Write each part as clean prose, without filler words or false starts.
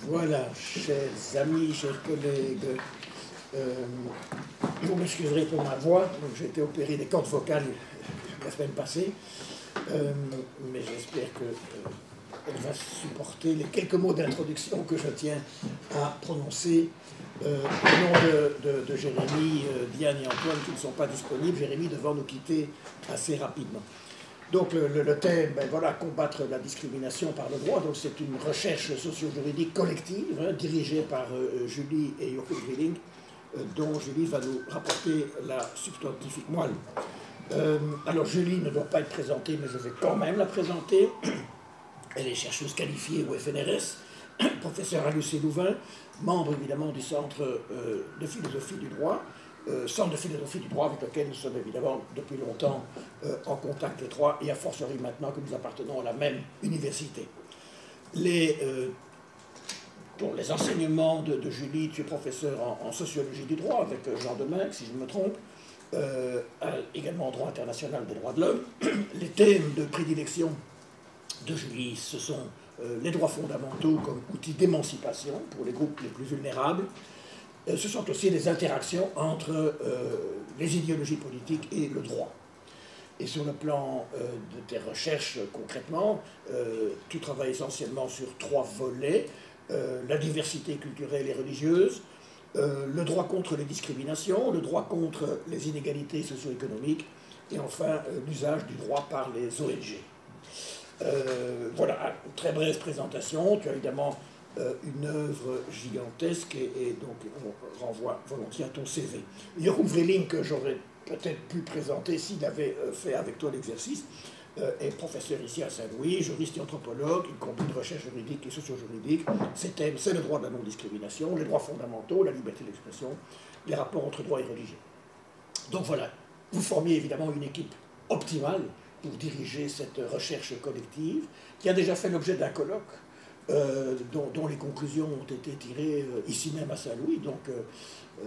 Voilà, chers amis, chers collègues, vous m'excuserez pour ma voix, donc j'ai été opéré des cordes vocales la semaine passée, mais j'espère qu'elle va supporter les quelques mots d'introduction que je tiens à prononcer au nom de Jérémy, Diane et Antoine qui ne sont pas disponibles. Jérémy devant nous quitter assez rapidement. Donc le thème, ben voilà, combattre la discrimination par le droit. Donc c'est une recherche socio-juridique collective, hein, dirigée par Julie et Joachim Vrilling, dont Julie va nous rapporter la substantifique moelle. Alors Julie ne doit pas être présentée, mais je vais quand même la présenter. Elle est chercheuse qualifiée au FNRS, professeure à l'UC Louvain, membre évidemment du Centre de philosophie du droit, Centre de philosophie du droit avec lequel nous sommes évidemment depuis longtemps en contact étroit, et a fortiori maintenant que nous appartenons à la même université. Pour les enseignements de Julie, tu es professeur en sociologie du droit avec Jean Demex, si je ne me trompe, également en droit international des droits de l'homme. Les thèmes de prédilection de Julie, ce sont les droits fondamentaux comme outil d'émancipation pour les groupes les plus vulnérables. Ce sont aussi des interactions entre les idéologies politiques et le droit. Et sur le plan de tes recherches concrètement, tu travailles essentiellement sur 3 volets. La diversité culturelle et religieuse, le droit contre les discriminations, le droit contre les inégalités socio-économiques, et enfin l'usage du droit par les ONG. Voilà, une très brève présentation. Tu as évidemment une œuvre gigantesque et donc on renvoie volontiers à ton CV. Joachim Vrilling, que j'aurais peut-être pu présenter s'il avait fait avec toi l'exercice, est professeur ici à Saint-Louis, juriste et anthropologue. Il combine recherche juridique et socio-juridique. Ses thèmes, c'est le droit de la non-discrimination, les droits fondamentaux, la liberté d'expression, les rapports entre droit et religion. Donc voilà, vous formiez évidemment une équipe optimale pour diriger cette recherche collective, qui a déjà fait l'objet d'un colloque, dont les conclusions ont été tirées ici même à Saint-Louis. Donc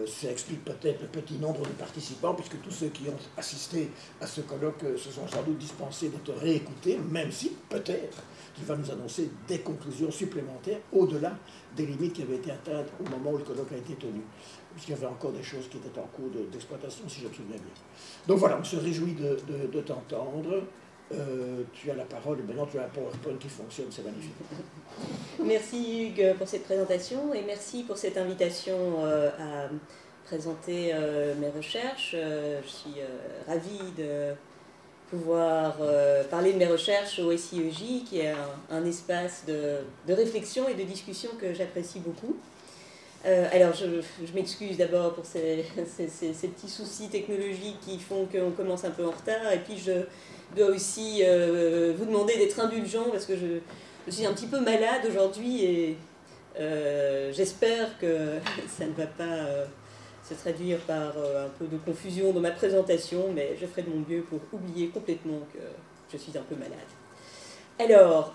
ça explique peut-être le petit nombre de participants, puisque tous ceux qui ont assisté à ce colloque se sont sans doute dispensés d'être réécoutés, même si peut-être qu'il va nous annoncer des conclusions supplémentaires au-delà des limites qui avaient été atteintes au moment où le colloque a été tenu, puisqu'il y avait encore des choses qui étaient en cours d'exploitation, si je me souviens bien. Donc voilà, on se réjouit de t'entendre. Tu as la parole, et maintenant tu as un PowerPoint qui fonctionne, c'est magnifique. Merci Hugues pour cette présentation, et merci pour cette invitation à présenter mes recherches. Je suis ravie de pouvoir parler de mes recherches au SIEJ, qui est un espace de réflexion et de discussion que j'apprécie beaucoup. Alors, je m'excuse d'abord pour ces petits soucis technologiques qui font qu'on commence un peu en retard, et puis je dois aussi vous demander d'être indulgent parce que je suis un petit peu malade aujourd'hui, et j'espère que ça ne va pas se traduire par un peu de confusion dans ma présentation, mais je ferai de mon mieux pour oublier complètement que je suis un peu malade. Alors,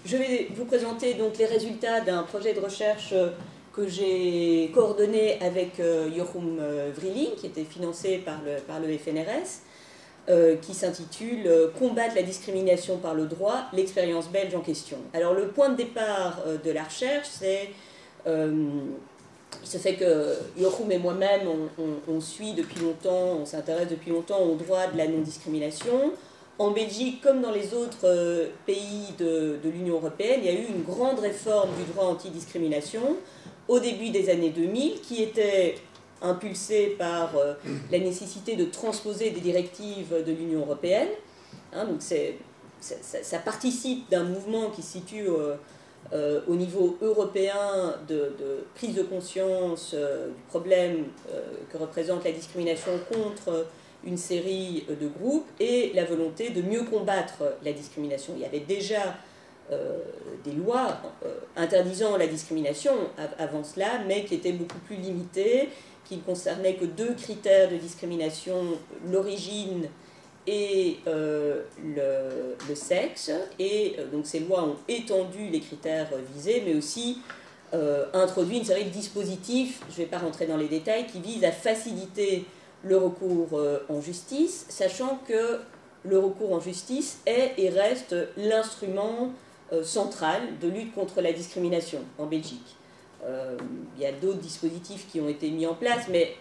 je vais vous présenter donc les résultats d'un projet de recherche que j'ai coordonné avec Joachim Vrilling, qui était financé par le FNRS, qui s'intitule « Combattre la discrimination par le droit, l'expérience belge en question ». Alors le point de départ de la recherche, c'est ce fait que Joachim et moi-même, on suit depuis longtemps, on s'intéresse depuis longtemps au droit de la non-discrimination. En Belgique, comme dans les autres pays de l'Union européenne, il y a eu une grande réforme du droit anti-discrimination au début des années 2000, qui était impulsée par la nécessité de transposer des directives de l'Union européenne. Hein, donc ça participe d'un mouvement qui se situe au niveau européen de prise de conscience du problème que représente la discrimination contre une série de groupes, et la volonté de mieux combattre la discrimination. Il y avait déjà des lois interdisant la discrimination avant cela, mais qui étaient beaucoup plus limitées, qui ne concernaient que 2 critères de discrimination, l'origine et le sexe. Et donc ces lois ont étendu les critères visés, mais aussi introduit une série de dispositifs, je ne vais pas rentrer dans les détails, qui visent à faciliter le recours en justice, sachant que le recours en justice est et reste l'instrument centrale de lutte contre la discrimination en Belgique. Il y a d'autres dispositifs qui ont été mis en place, mais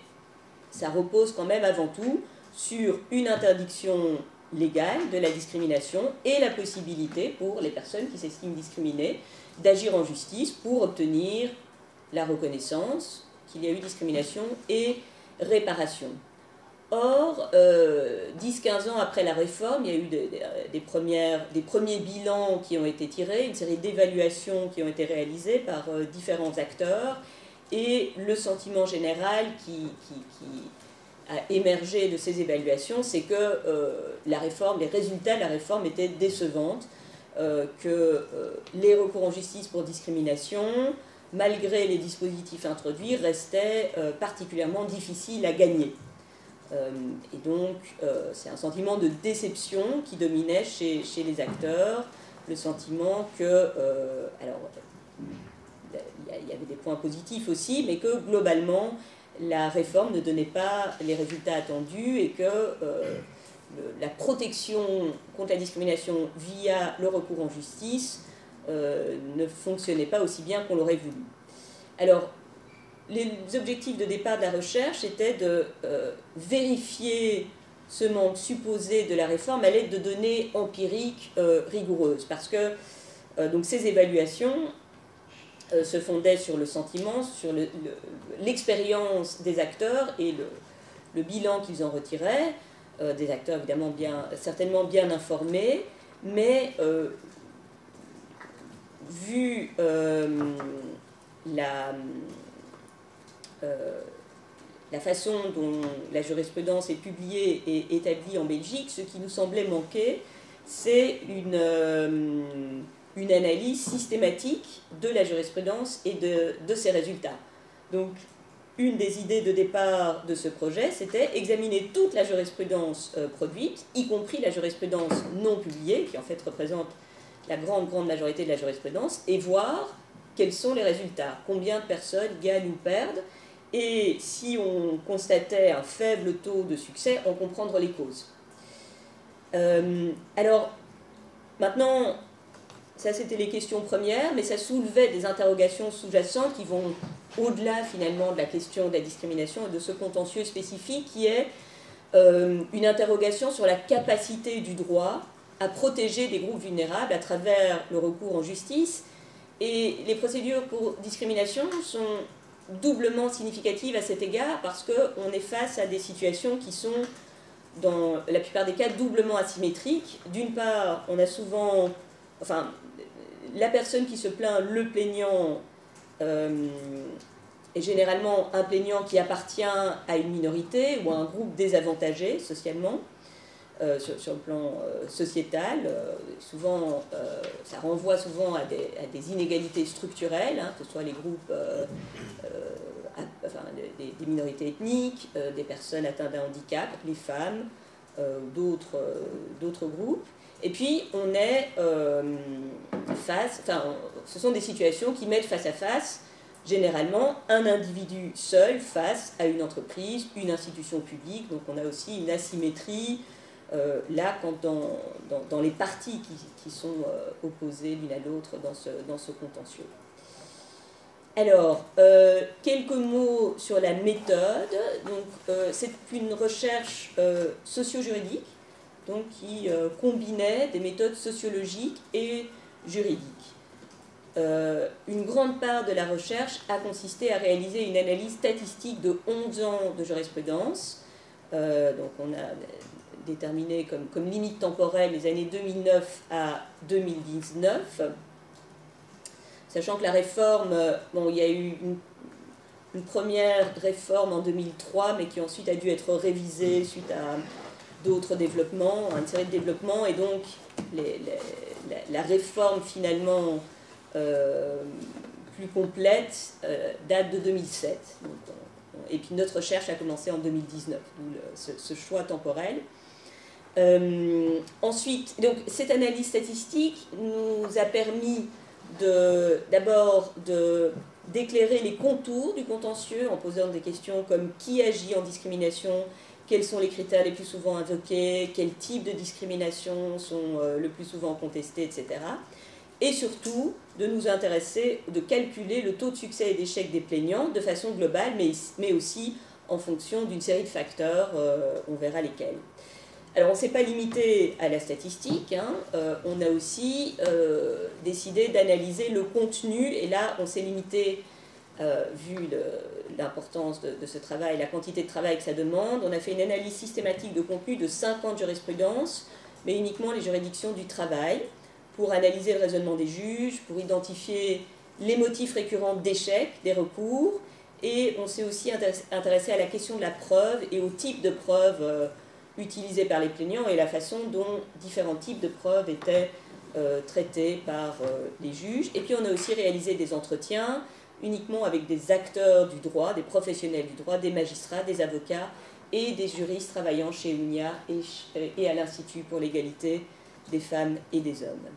ça repose quand même avant tout sur une interdiction légale de la discrimination et la possibilité pour les personnes qui s'estiment discriminées d'agir en justice pour obtenir la reconnaissance qu'il y a eu discrimination et réparation. Or, 10-15 ans après la réforme, il y a eu des premiers bilans qui ont été tirés, une série d'évaluations qui ont été réalisées par différents acteurs, et le sentiment général qui a émergé de ces évaluations, c'est que les résultats de la réforme étaient décevants, que les recours en justice pour discrimination, malgré les dispositifs introduits, restaient particulièrement difficiles à gagner. Et donc, c'est un sentiment de déception qui dominait chez les acteurs, le sentiment que, alors, il y avait des points positifs aussi, mais que globalement, la réforme ne donnait pas les résultats attendus et que la protection contre la discrimination via le recours en justice ne fonctionnait pas aussi bien qu'on l'aurait voulu. Alors, les objectifs de départ de la recherche étaient de vérifier ce manque supposé de la réforme à l'aide de données empiriques rigoureuses, parce que donc ces évaluations se fondaient sur le sentiment, sur l'expérience des acteurs et le bilan qu'ils en retiraient, des acteurs évidemment certainement bien informés, mais vu la façon dont la jurisprudence est publiée et établie en Belgique, ce qui nous semblait manquer, c'est une analyse systématique de la jurisprudence et de ses résultats. Donc, une des idées de départ de ce projet, c'était examiner toute la jurisprudence produite, y compris la jurisprudence non publiée, qui en fait représente la grande majorité de la jurisprudence, et voir quels sont les résultats, combien de personnes gagnent ou perdent, et si on constatait un faible taux de succès, en comprendre les causes. Alors, maintenant, ça c'était les questions premières, mais ça soulevait des interrogations sous-jacentes qui vont au-delà finalement de la question de la discrimination et de ce contentieux spécifique qui est une interrogation sur la capacité du droit à protéger des groupes vulnérables à travers le recours en justice. Et les procédures pour discrimination sont doublement significatives à cet égard parce qu'on est face à des situations qui sont, dans la plupart des cas, doublement asymétriques. D'une part, on a souvent... Enfin, la personne qui se plaint, le plaignant, est généralement un plaignant qui appartient à une minorité ou à un groupe désavantagé socialement. Sur le plan sociétal, souvent, ça renvoie souvent à des inégalités structurelles, hein, que ce soit les groupes, des minorités ethniques, des personnes atteintes d'un handicap, les femmes, d'autres groupes. Et puis, on est ce sont des situations qui mettent face à face, généralement, un individu seul face à une entreprise, une institution publique. Donc, on a aussi une asymétrie. Là, quand dans les parties qui sont opposées l'une à l'autre dans ce contentieux. Alors, quelques mots sur la méthode. Donc, c'est une recherche socio-juridique donc, qui combinait des méthodes sociologiques et juridiques. Une grande part de la recherche a consisté à réaliser une analyse statistique de 11 ans de jurisprudence. Donc, on a déterminé comme limite temporelle les années 2009 à 2019, sachant que la réforme, il y a eu une première réforme en 2003, mais qui ensuite a dû être révisée suite à d'autres développements, une série de développements, et donc la réforme finalement plus complète date de 2007. Donc, et puis notre recherche a commencé en 2019, d'où ce choix temporel. Ensuite, donc, cette analyse statistique nous a permis d'abord d'éclairer les contours du contentieux en posant des questions comme qui agit en discrimination, quels sont les critères les plus souvent invoqués, quels types de discrimination sont le plus souvent contestés, etc. et surtout de nous intéresser, de calculer le taux de succès et d'échec des plaignants de façon globale, mais aussi en fonction d'une série de facteurs, on verra lesquels. Alors on ne s'est pas limité à la statistique, hein, on a aussi décidé d'analyser le contenu, et là on s'est limité, vu l'importance de ce travail, la quantité de travail que ça demande, on a fait une analyse systématique de contenu de 50 jurisprudences, mais uniquement les juridictions du travail, pour analyser le raisonnement des juges, pour identifier les motifs récurrents d'échec des recours, et on s'est aussi intéressé à la question de la preuve et au type de preuve utilisées par les plaignants et la façon dont différents types de preuves étaient traités par les juges. Et puis on a aussi réalisé des entretiens uniquement avec des acteurs du droit, des professionnels du droit, des magistrats, des avocats et des juristes travaillant chez UNIA et à l'Institut pour l'égalité des femmes et des hommes.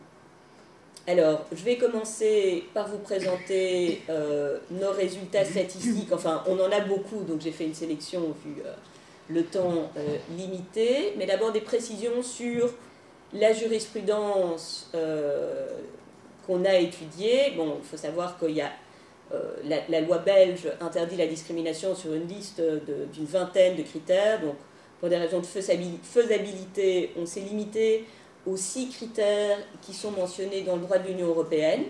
Alors, je vais commencer par vous présenter nos résultats statistiques. Enfin, on en a beaucoup, donc j'ai fait une sélection vu le temps limité. Mais d'abord des précisions sur la jurisprudence qu'on a étudiée. Bon, il faut savoir qu'il y a la loi belge interdit la discrimination sur une liste d'une vingtaine de critères. Donc, pour des raisons de faisabilité, on s'est limité aux 6 critères qui sont mentionnés dans le droit de l'Union européenne.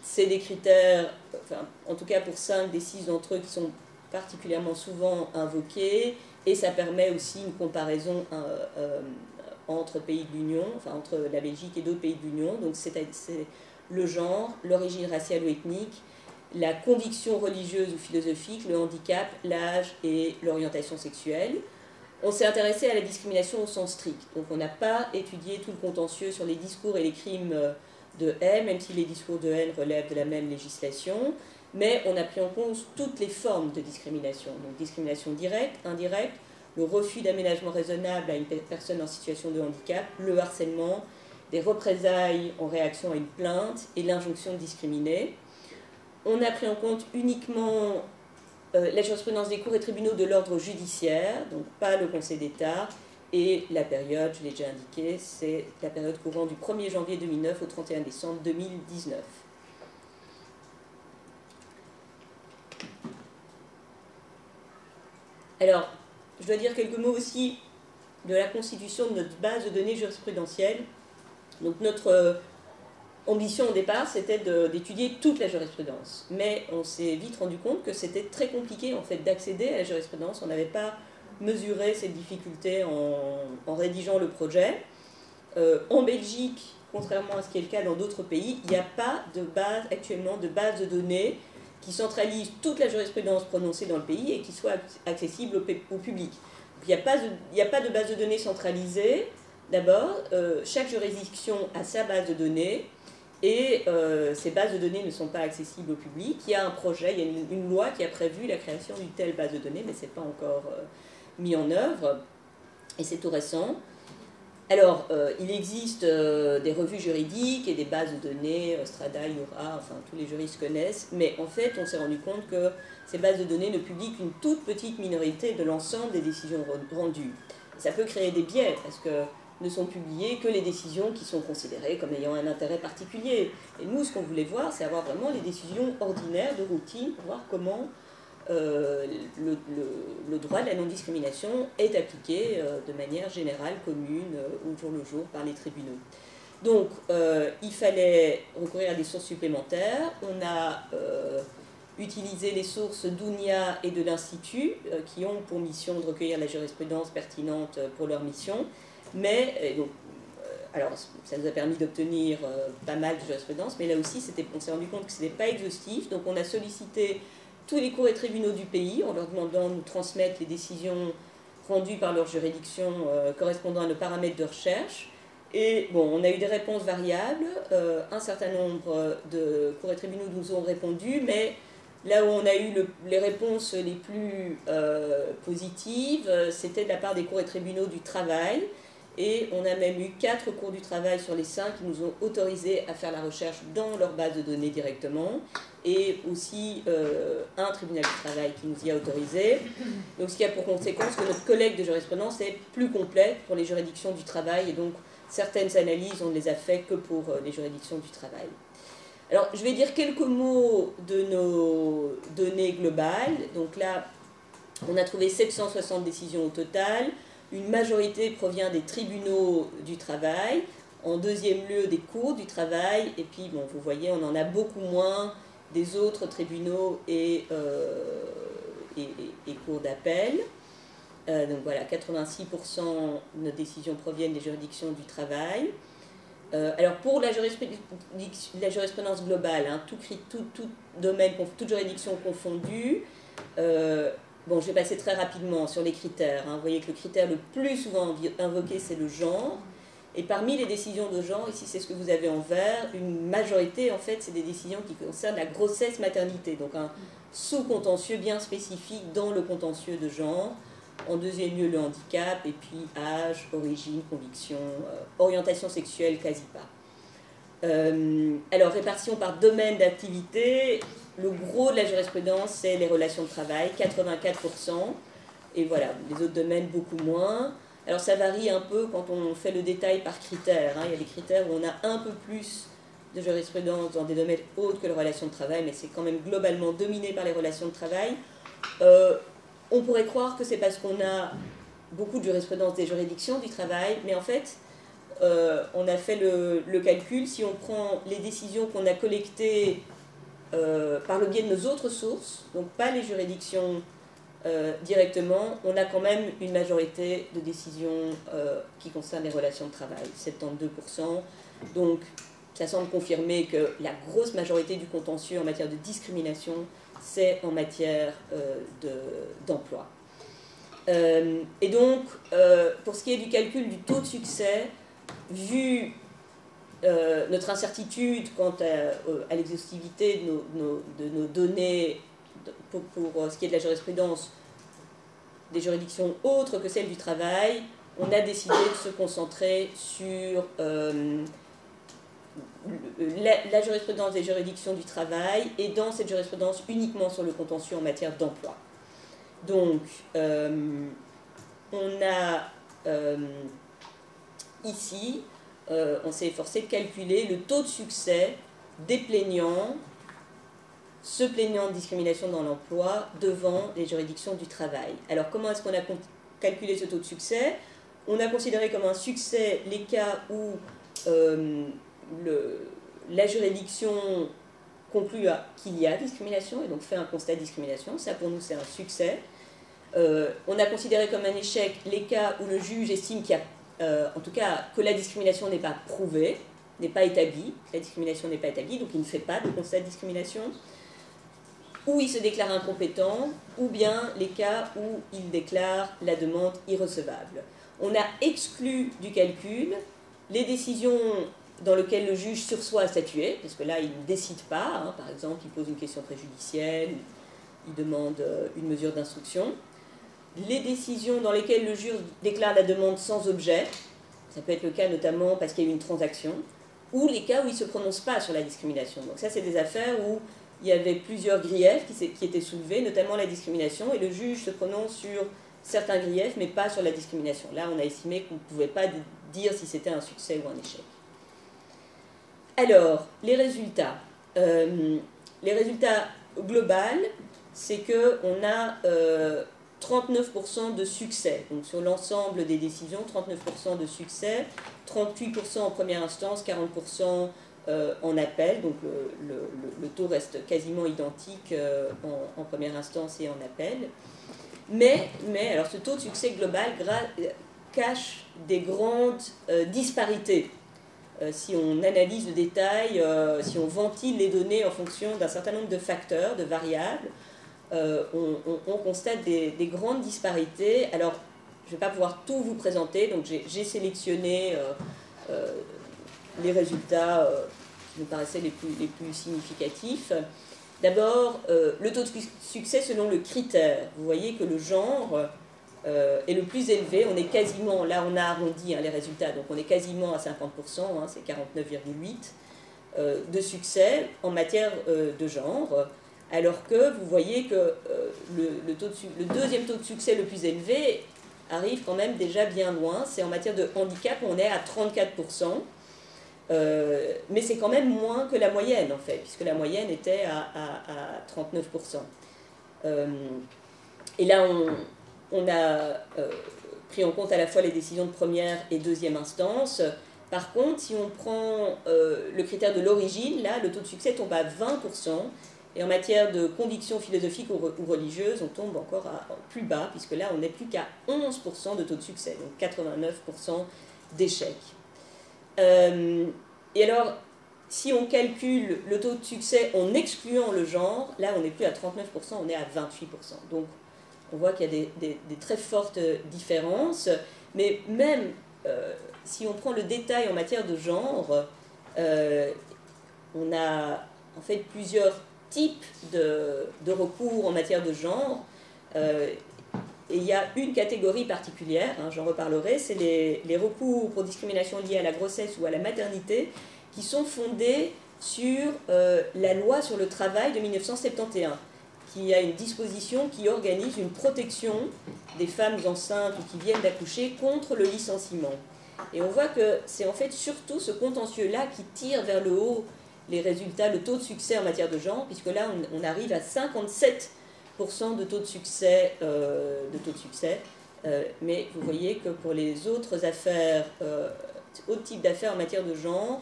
C'est des critères, enfin, en tout cas pour 5 des 6 d'entre eux, qui sont particulièrement souvent invoqués, et ça permet aussi une comparaison entre pays de l'Union, enfin entre la Belgique et d'autres pays de l'Union. Donc c'est le genre, l'origine raciale ou ethnique, la conviction religieuse ou philosophique, le handicap, l'âge et l'orientation sexuelle. On s'est intéressé à la discrimination au sens strict. Donc on n'a pas étudié tout le contentieux sur les discours et les crimes de haine, même si les discours de haine relèvent de la même législation, mais on a pris en compte toutes les formes de discrimination. Donc discrimination directe, indirecte, le refus d'aménagement raisonnable à une personne en situation de handicap, le harcèlement, des représailles en réaction à une plainte et l'injonction de discriminer. On a pris en compte uniquement la jurisprudence des cours et tribunaux de l'ordre judiciaire, donc pas le Conseil d'État, et la période, je l'ai déjà indiqué, c'est la période courant du 1er janvier 2009 au 31 décembre 2019. Alors, je dois dire quelques mots aussi de la constitution de notre base de données jurisprudentielle. Donc notre ambition au départ, c'était d'étudier toute la jurisprudence. Mais on s'est vite rendu compte que c'était très compliqué en fait, d'accéder à la jurisprudence. On n'avait pas mesuré cette difficulté en rédigeant le projet. En Belgique, contrairement à ce qui est le cas dans d'autres pays, il n'y a pas actuellement de base de données qui centralise toute la jurisprudence prononcée dans le pays et qui soit accessible au public. Donc, il n'y a pas de base de données centralisée. D'abord, chaque juridiction a sa base de données et ces bases de données ne sont pas accessibles au public. Il y a un projet, il y a une loi qui a prévu la création d'une telle base de données, mais ce n'est pas encore mis en œuvre et c'est tout récent. Alors, il existe des revues juridiques et des bases de données, Strada, Iura, enfin tous les juristes connaissent, mais en fait, on s'est rendu compte que ces bases de données ne publient qu'une toute petite minorité de l'ensemble des décisions rendues. Ça peut créer des biais, parce que ne sont publiées que les décisions qui sont considérées comme ayant un intérêt particulier. Et nous, ce qu'on voulait voir, c'est avoir vraiment les décisions ordinaires de routine pour voir comment le droit de la non-discrimination est appliqué de manière générale, commune, au jour le jour par les tribunaux. Donc, il fallait recourir à des sources supplémentaires. On a utilisé les sources d'UNIA et de l'Institut, qui ont pour mission de recueillir la jurisprudence pertinente pour leur mission. Mais, donc, alors, ça nous a permis d'obtenir pas mal de jurisprudence, mais là aussi, on s'est rendu compte que ce n'était pas exhaustif. Donc, on a sollicité tous les cours et tribunaux du pays en leur demandant de nous transmettre les décisions rendues par leur juridiction correspondant à nos paramètres de recherche. Et bon, on a eu des réponses variables. Un certain nombre de cours et tribunaux nous ont répondu, mais là où on a eu les réponses les plus positives, c'était de la part des cours et tribunaux du travail. Et on a même eu 4 cours du travail sur les 5 qui nous ont autorisés à faire la recherche dans leur base de données directement. Et aussi un tribunal du travail qui nous y a autorisé. Donc ce qui a pour conséquence que notre collecte de jurisprudence est plus complète pour les juridictions du travail. Et donc certaines analyses, on ne les a fait que pour les juridictions du travail. Alors, je vais dire quelques mots de nos données globales. Donc là, on a trouvé 760 décisions au total. Une majorité provient des tribunaux du travail. En deuxième lieu, des cours du travail. Et puis, bon, vous voyez, on en a beaucoup moins des autres tribunaux et cours d'appel. Donc voilà, 86% de nos décisions proviennent des juridictions du travail. Alors pour la jurisprudence globale, hein, tout domaine, toute juridiction confondue, bon, je vais passer très rapidement sur les critères. Hein. Vous voyez que le critère le plus souvent invoqué, c'est le genre. Et parmi les décisions de genre, ici c'est ce que vous avez en vert, une majorité en fait, c'est des décisions qui concernent la grossesse-maternité. Donc un sous-contentieux bien spécifique dans le contentieux de genre. En deuxième lieu, le handicap, et puis âge, origine, conviction, orientation sexuelle, quasi pas. Alors, répartition par domaine d'activité, le gros de la jurisprudence, c'est les relations de travail, 84%, et voilà, les autres domaines, beaucoup moins. Alors, ça varie un peu quand on fait le détail par critères. Hein. Il y a des critères où on a un peu plus de jurisprudence dans des domaines autres que les relations de travail, mais c'est quand même globalement dominé par les relations de travail. On pourrait croire que c'est parce qu'on a beaucoup de jurisprudence des juridictions du travail, mais en fait, on a fait le calcul, si on prend les décisions qu'on a collectées par le biais de nos autres sources, donc pas les juridictions directement, on a quand même une majorité de décisions qui concernent les relations de travail, 72%. Donc, ça semble confirmer que la grosse majorité du contentieux en matière de discrimination, c'est en matière d'emploi. Et donc, pour ce qui est du calcul du taux de succès, vu notre incertitude quant à l'exhaustivité de nos données pour ce qui est de la jurisprudence des juridictions autres que celles du travail, on a décidé de se concentrer sur la jurisprudence des juridictions du travail et dans cette jurisprudence uniquement sur le contentieux en matière d'emploi. Donc, on a ici, on s'est efforcé de calculer le taux de succès des plaignants se plaignant de discrimination dans l'emploi devant les juridictions du travail. Alors, comment est-ce qu'on a calculé ce taux de succès? On a considéré comme un succès les cas où la juridiction conclut qu'il y a discrimination et donc fait un constat de discrimination. Ça, pour nous, c'est un succès. On a considéré comme un échec les cas où le juge estime qu'il y a, en tout cas, que la discrimination n'est pas prouvée, n'est pas établie, la discrimination n'est pas établie, donc il ne fait pas de constat de discrimination, ou il se déclare incompétent, ou bien les cas où il déclare la demande irrecevable. On a exclu du calcul les décisions dans lesquelles le juge sursoit à statuer, parce que là, il ne décide pas, hein, par exemple, il pose une question préjudicielle, il demande une mesure d'instruction. Les décisions dans lesquelles le juge déclare la demande sans objet, ça peut être le cas notamment parce qu'il y a eu une transaction, ou les cas où il ne se prononce pas sur la discrimination. Donc ça, c'est des affaires où il y avait plusieurs griefs qui étaient soulevés, notamment la discrimination, et le juge se prononce sur certains griefs, mais pas sur la discrimination. Là, on a estimé qu'on ne pouvait pas dire si c'était un succès ou un échec. Alors, les résultats. Les résultats globaux, c'est qu'on a 39% de succès. Donc, sur l'ensemble des décisions, 39% de succès, 38% en première instance, 40% en appel. Donc, le taux reste quasiment identique en première instance et en appel. Mais alors, ce taux de succès global cache des grandes disparités. Si on analyse le détail, si on ventile les données en fonction d'un certain nombre de facteurs, de variables, on constate des grandes disparités. Alors, je ne vais pas pouvoir tout vous présenter, donc j'ai sélectionné les résultats qui me paraissaient les plus significatifs. D'abord, le taux de succès selon le critère. Vous voyez que le genre est le plus élevé. On est quasiment, là on a arrondi les résultats, donc on est quasiment à 50%, c'est 49,8% de succès en matière de genre, alors que vous voyez que le deuxième taux de succès le plus élevé arrive quand même déjà bien loin. C'est en matière de handicap, on est à 34%. Mais c'est quand même moins que la moyenne, en fait, puisque la moyenne était à 39%. Et là, on a pris en compte à la fois les décisions de première et deuxième instance. Par contre, si on prend le critère de l'origine, là, le taux de succès tombe à 20%. Et en matière de convictions philosophiques ou religieuses, on tombe encore plus bas, puisque là, on n'est plus qu'à 11% de taux de succès, donc 89% d'échecs. Et alors, si on calcule le taux de succès en excluant le genre, là, on n'est plus à 39%, on est à 28%. Donc, on voit qu'il y a des très fortes différences. Mais même si on prend le détail en matière de genre, on a en fait plusieurs types de recours en matière de genre. Et il y a une catégorie particulière, hein, j'en reparlerai, c'est les recours pour discrimination liée à la grossesse ou à la maternité qui sont fondés sur la loi sur le travail de 1971, qui a une disposition qui organise une protection des femmes enceintes ou qui viennent d'accoucher contre le licenciement. Et on voit que c'est en fait surtout ce contentieux-là qui tire vers le haut les résultats, le taux de succès en matière de genre, puisque là on arrive à 57% de taux de succès, mais vous voyez que pour les autres affaires, autres types d'affaires en matière de genre,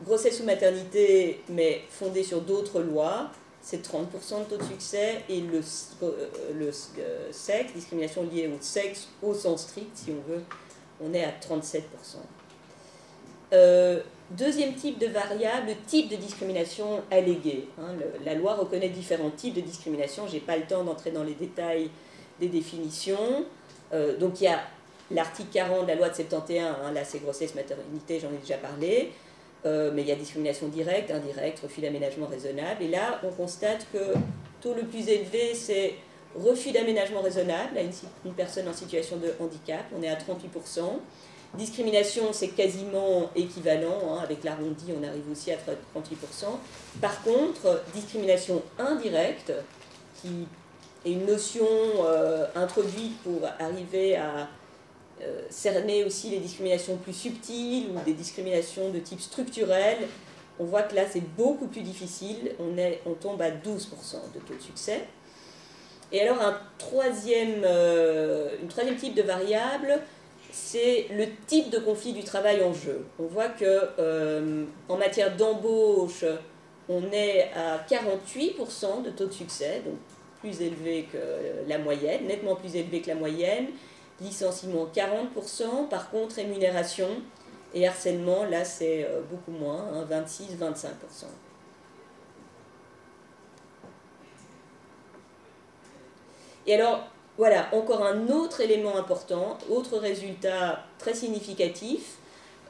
grossesse ou maternité, mais fondée sur d'autres lois, c'est 30% de taux de succès, et le sexe, discrimination liée au sexe au sens strict, si on veut, on est à 37%. Deuxième type de variable, le type de discrimination alléguée. Hein, la loi reconnaît différents types de discrimination, je n'ai pas le temps d'entrer dans les détails des définitions. Donc il y a l'article 40 de la loi de 71, hein, là c'est grossesse, maternité, j'en ai déjà parlé, mais il y a discrimination directe, indirecte, refus d'aménagement raisonnable. Et là on constate que le taux le plus élevé c'est refus d'aménagement raisonnable à une personne en situation de handicap, on est à 38%. Discrimination, c'est quasiment équivalent, hein, avec l'arrondi, on arrive aussi à 38%. Par contre, discrimination indirecte, qui est une notion introduite pour arriver à cerner aussi les discriminations plus subtiles ou des discriminations de type structurel, on voit que là c'est beaucoup plus difficile, on tombe à 12% de taux de succès. Et alors une troisième type de variable, c'est le type de conflit du travail en jeu. On voit que en matière d'embauche, on est à 48% de taux de succès, donc plus élevé que la moyenne, nettement plus élevé que la moyenne. Licenciement 40%, par contre rémunération et harcèlement, là c'est beaucoup moins, hein, 26-25%. Et alors, voilà, encore un autre élément important, autre résultat très significatif.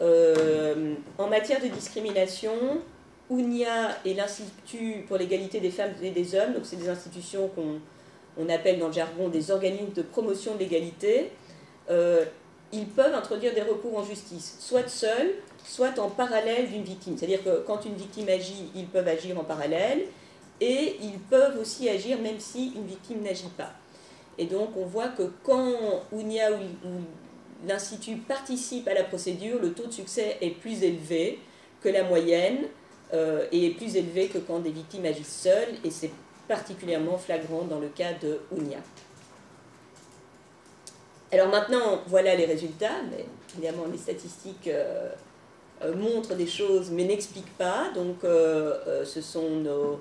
En matière de discrimination, UNIA et l'Institut pour l'égalité des femmes et des hommes, donc c'est des institutions qu'on appelle dans le jargon des organismes de promotion de l'égalité, ils peuvent introduire des recours en justice, soit seuls, soit en parallèle d'une victime. C'est-à-dire que quand une victime agit, ils peuvent agir en parallèle, et ils peuvent aussi agir même si une victime n'agit pas. Et donc on voit que quand UNIA ou l'Institut participe à la procédure, le taux de succès est plus élevé que la moyenne et est plus élevé que quand des victimes agissent seules, et c'est particulièrement flagrant dans le cas de UNIA. Alors maintenant, voilà les résultats, mais évidemment les statistiques montrent des choses mais n'expliquent pas, donc ce sont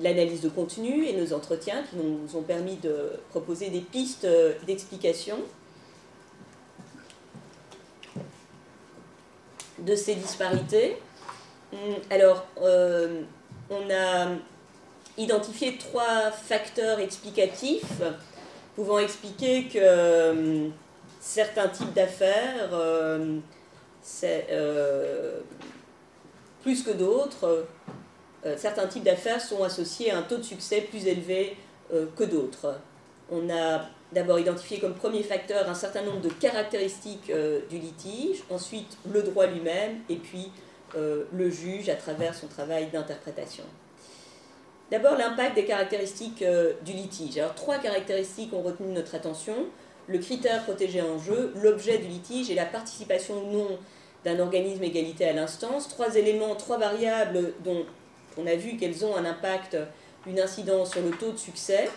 l'analyse de contenu et nos entretiens qui nous ont permis de proposer des pistes d'explication de ces disparités. Alors, on a identifié 3 facteurs explicatifs pouvant expliquer que certains types d'affaires, plus que d'autres, certains types d'affaires sont associés à un taux de succès plus élevé que d'autres. On a d'abord identifié comme premier facteur un certain nombre de caractéristiques du litige, ensuite le droit lui-même, et puis le juge à travers son travail d'interprétation. D'abord, l'impact des caractéristiques du litige. Alors, 3 caractéristiques ont retenu notre attention. Le critère protégé en jeu, l'objet du litige et la participation ou non d'un organisme égalité à l'instance. 3 éléments, 3 variables dont on a vu qu'elles ont un impact, une incidence sur le taux de succès.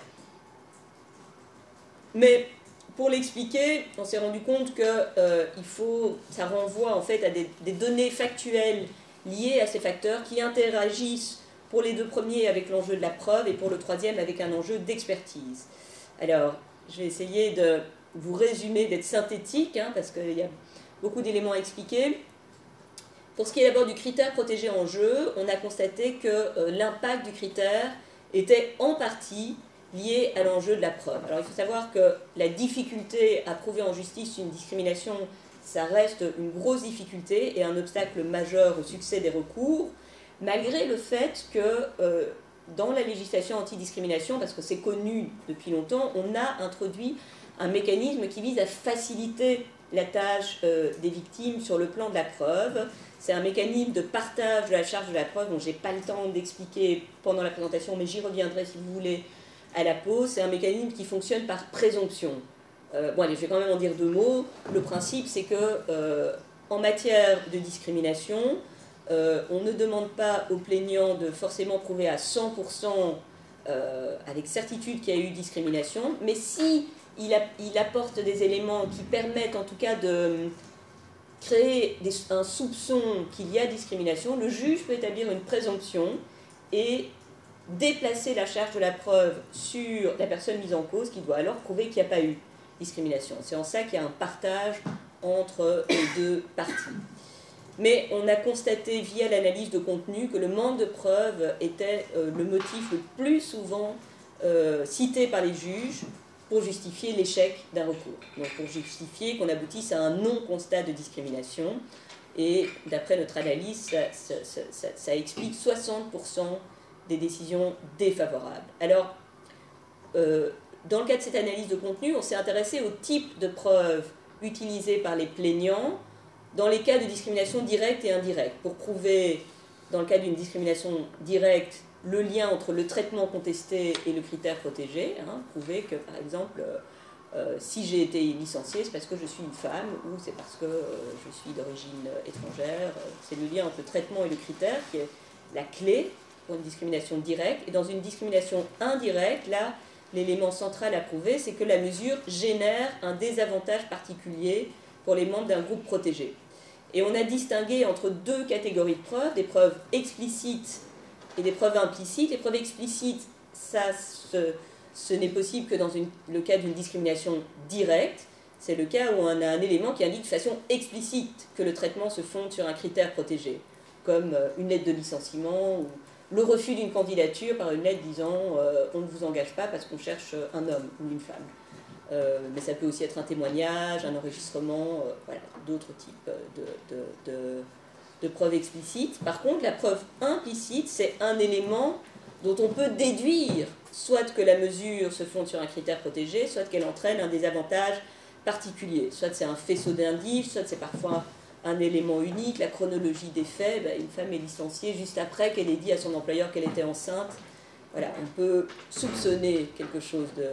Mais pour l'expliquer, on s'est rendu compte que ça renvoie en fait à des données factuelles liées à ces facteurs qui interagissent pour les 2 premiers avec l'enjeu de la preuve et pour le 3e avec un enjeu d'expertise. Alors, je vais essayer de vous résumer, d'être synthétique, parce qu'il y a beaucoup d'éléments à expliquer. Pour ce qui est d'abord du critère protégé en jeu, on a constaté que l'impact du critère était en partie lié à l'enjeu de la preuve. Alors il faut savoir que la difficulté à prouver en justice une discrimination, ça reste une grosse difficulté et un obstacle majeur au succès des recours, malgré le fait que dans la législation antidiscrimination, parce que c'est connu depuis longtemps, on a introduit un mécanisme qui vise à faciliter la tâche des victimes sur le plan de la preuve. C'est un mécanisme de partage de la charge de la preuve dont je n'ai pas le temps d'expliquer pendant la présentation, mais j'y reviendrai si vous voulez à la pause. C'est un mécanisme qui fonctionne par présomption. Bon, allez, je vais quand même en dire 2 mots. Le principe, c'est que en matière de discrimination, on ne demande pas au plaignant de forcément prouver à 100% avec certitude qu'il y a eu discrimination, mais si il apporte des éléments qui permettent en tout cas de créer un soupçon qu'il y a discrimination, le juge peut établir une présomption et déplacer la charge de la preuve sur la personne mise en cause qui doit alors prouver qu'il n'y a pas eu discrimination. C'est en ça qu'il y a un partage entre les 2 parties. Mais on a constaté via l'analyse de contenu que le manque de preuves était le motif le plus souvent cité par les juges pour justifier l'échec d'un recours. Donc pour justifier qu'on aboutisse à un non-constat de discrimination. Et d'après notre analyse, ça explique 60% des décisions défavorables. Alors, dans le cadre de cette analyse de contenu, on s'est intéressé au type de preuves utilisées par les plaignants dans les cas de discrimination directe et indirecte, pour prouver, dans le cas d'une discrimination directe, le lien entre le traitement contesté et le critère protégé, prouver que, par exemple, si j'ai été licenciée, c'est parce que je suis une femme ou c'est parce que je suis d'origine étrangère. C'est le lien entre le traitement et le critère qui est la clé pour une discrimination directe. Et dans une discrimination indirecte, là, l'élément central à prouver, c'est que la mesure génère un désavantage particulier pour les membres d'un groupe protégé. Et on a distingué entre 2 catégories de preuves, des preuves explicites et des preuves implicites. Les preuves explicites, ce n'est possible que dans le cas d'une discrimination directe. C'est le cas où on a un élément qui indique de façon explicite que le traitement se fonde sur un critère protégé, comme une lettre de licenciement ou le refus d'une candidature par une lettre disant on ne vous engage pas parce qu'on cherche un homme ou une femme. Mais ça peut aussi être un témoignage, un enregistrement, voilà, d'autres types de preuves explicites. Par contre, la preuve implicite, c'est un élément dont on peut déduire soit que la mesure se fonde sur un critère protégé, soit qu'elle entraîne un désavantage particulier. Soit c'est un faisceau d'indices, soit c'est parfois un élément unique, la chronologie des faits. Une femme est licenciée juste après qu'elle ait dit à son employeur qu'elle était enceinte. Voilà, on peut soupçonner quelque chose de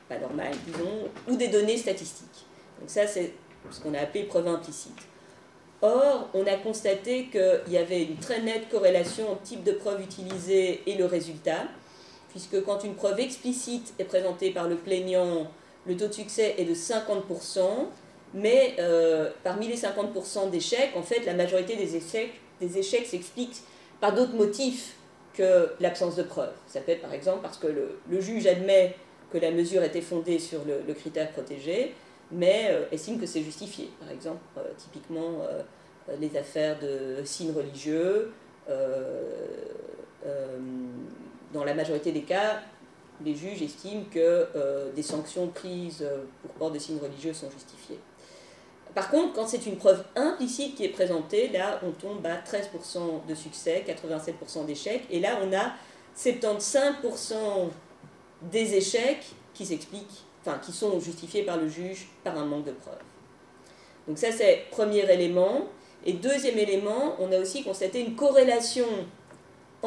pas normal, disons, ou des données statistiques. Donc ça, c'est ce qu'on a appelé preuve implicite. Or, on a constaté qu'il y avait une très nette corrélation entre le type de preuve utilisée et le résultat, puisque quand une preuve explicite est présentée par le plaignant, le taux de succès est de 50%, mais parmi les 50% d'échecs, en fait, la majorité des échecs s'expliquent par d'autres motifs que l'absence de preuve. Ça peut être par exemple parce que le juge admet que la mesure était fondée sur le critère protégé, mais estime que c'est justifié. Par exemple, typiquement, les affaires de signes religieux, dans la majorité des cas, les juges estiment que des sanctions prises pour port de signes religieux sont justifiées. Par contre, quand c'est une preuve implicite qui est présentée, là, on tombe à 13% de succès, 87% d'échecs, et là, on a 75% des échecs qui s'expliquent, enfin, qui sont justifiés par le juge par un manque de preuves. Donc ça, c'est le premier élément. Et deuxième élément, on a aussi constaté une corrélation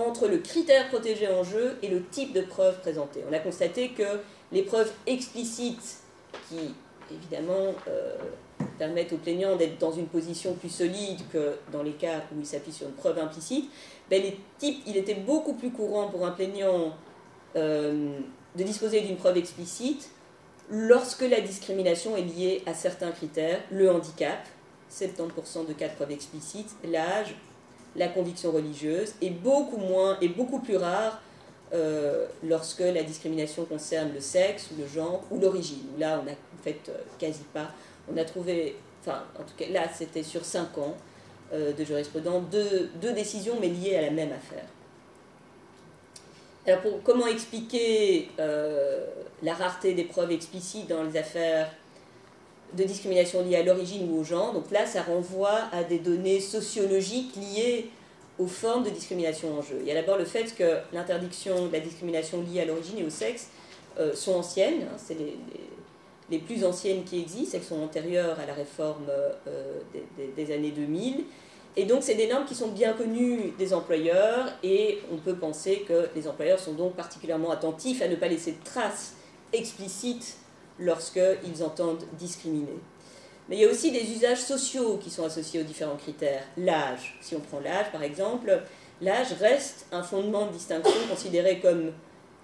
entre le critère protégé en jeu et le type de preuve présentée. On a constaté que les preuves explicites, qui évidemment permettent au plaignant d'être dans une position plus solide que dans les cas où il s'appuie sur une preuve implicite, ben il était beaucoup plus courant pour un plaignant de disposer d'une preuve explicite lorsque la discrimination est liée à certains critères, le handicap, 70% de cas de preuve explicite, l'âge, la conviction religieuse, et beaucoup plus rare lorsque la discrimination concerne le sexe, ou le genre, ou l'origine. Là, on a en fait quasi pas. On a trouvé, enfin, en tout cas, là, c'était sur 5 ans de jurisprudence, deux décisions, mais liées à la même affaire. Alors, comment expliquer la rareté des preuves explicites dans les affaires de discrimination liée à l'origine ou au genre? Donc là, ça renvoie à des données sociologiques liées aux formes de discrimination en jeu. Il y a d'abord le fait que l'interdiction de la discrimination liée à l'origine et au sexe sont anciennes, hein, c'est les plus anciennes qui existent, elles sont antérieures à la réforme des années 2000, et donc c'est des normes qui sont bien connues des employeurs, et on peut penser que les employeurs sont donc particulièrement attentifs à ne pas laisser de traces explicites lorsqu'ils entendent discriminer. Mais il y a aussi des usages sociaux qui sont associés aux différents critères. L'âge, si on prend l'âge par exemple, l'âge reste un fondement de distinction considéré comme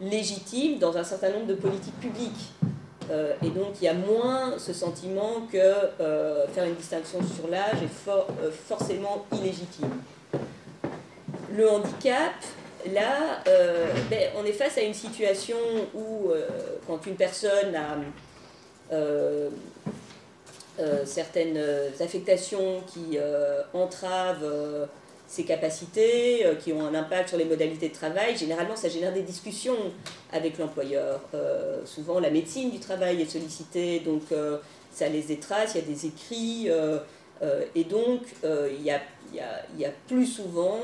légitime dans un certain nombre de politiques publiques. Et donc il y a moins ce sentiment que faire une distinction sur l'âge est forcément illégitime. Le handicap, là, on est face à une situation où quand une personne a certaines affectations qui entravent ses capacités, qui ont un impact sur les modalités de travail, généralement ça génère des discussions avec l'employeur. Souvent la médecine du travail est sollicitée, donc ça laisse des traces, il y a des écrits, et donc il y a plus souvent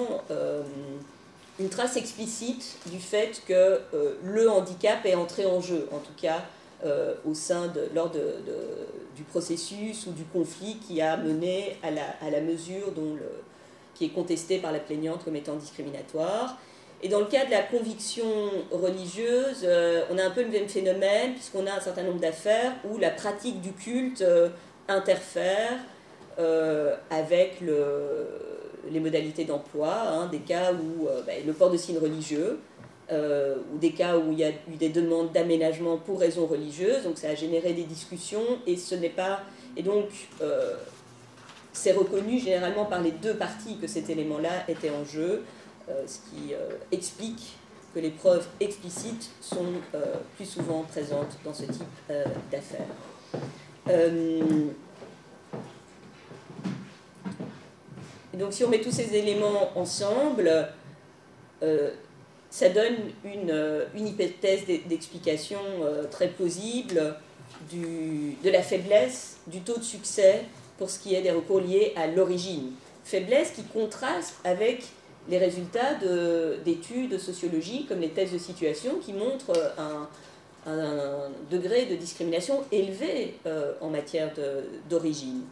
une trace explicite du fait que le handicap est entré en jeu, en tout cas lors du processus ou du conflit qui a mené à la mesure qui est contestée par la plaignante comme étant discriminatoire. Et dans le cas de la conviction religieuse, on a un peu le même phénomène, puisqu'on a un certain nombre d'affaires où la pratique du culte interfère avec les modalités d'emploi, hein, des cas où le port de signes religieux, ou des cas où il y a eu des demandes d'aménagement pour raisons religieuses, donc ça a généré des discussions, et donc c'est reconnu généralement par les deux parties que cet élément-là était en jeu, ce qui explique que les preuves explicites sont plus souvent présentes dans ce type d'affaires. Donc si on met tous ces éléments ensemble, ça donne une hypothèse d'explication très plausible de la faiblesse du taux de succès pour ce qui est des recours liés à l'origine. Faiblesse qui contraste avec les résultats d'études sociologiques comme les tests de situation qui montrent un degré de discrimination élevé en matière d'origine.